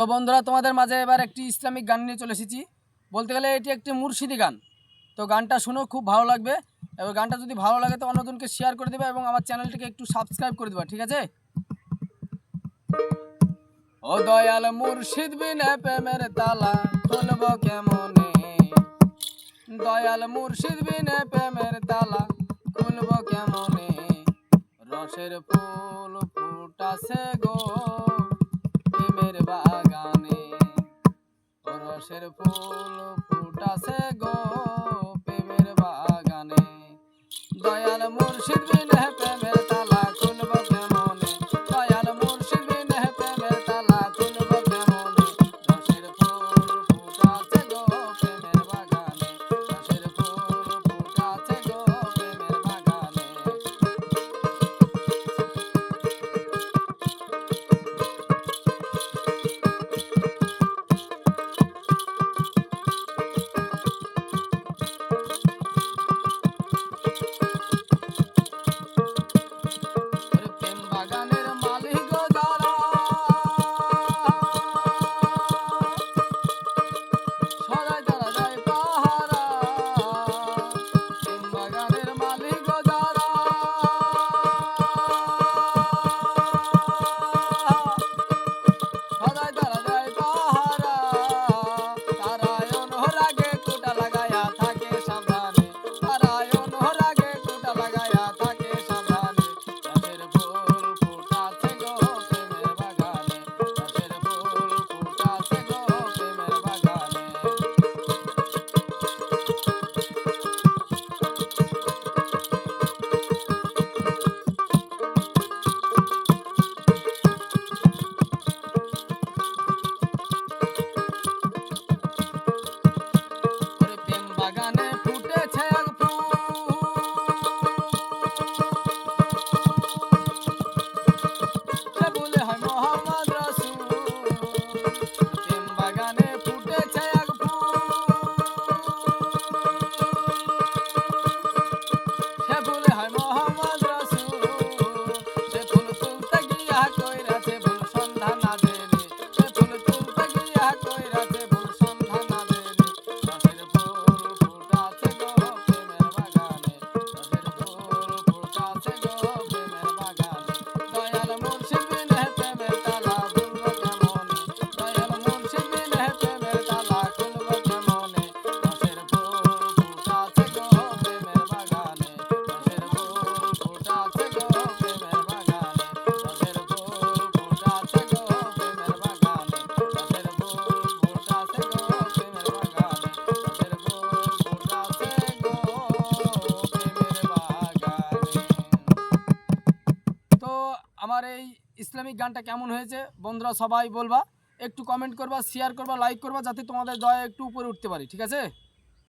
তো বন্ধুরা, তোমাদের মাঝে এবার একটি ইসলামিক গান নিয়ে চলে এসেছি। বলতে গেলে এটি একটি মুর্শিদি গান। তো গানটা শুনো, খুব ভালো লাগবে। এবং গানটা যদি ভালো লাগে তো অন্যজনকে শেয়ার করে দেবে এবং আমার চ্যানেলটিকে একটু সাবস্ক্রাইব করে দেবা, ঠিক আছে? ও দয়াল মুর্শিদ বিনে প্রেমের তালা খুলব কেমনে, দয়াল মুর্শিদ বিনে প্রেমের তালা খুলব কেমনে, রসের ফুল ফুটাছে গো প্রেমের বাগানে, রসের ফুল ফুটাছে গো প্রেমের বাগানে, দয়াল মুর্শিদ বিনে প্রেমের তালা খুলব কেমনে, দয়াল মুর্শিদ বিনে প্রেমের তালা খুলব কেমনে, রসের ফুল ফুটাছে গো প্রেমের বাগানে, রসের ফুল ফুটাছে গো প্রেমের বাগানে। আমার এই ইসলামিক গানটা কেমন হয়েছে বন্ধুরা সবাই বলবা, একটু কমেন্ট করবা, শেয়ার করবা, লাইক করবা, যাতে তোমাদের দয়া একটু উপরে উঠতে পারি, ঠিক আছে?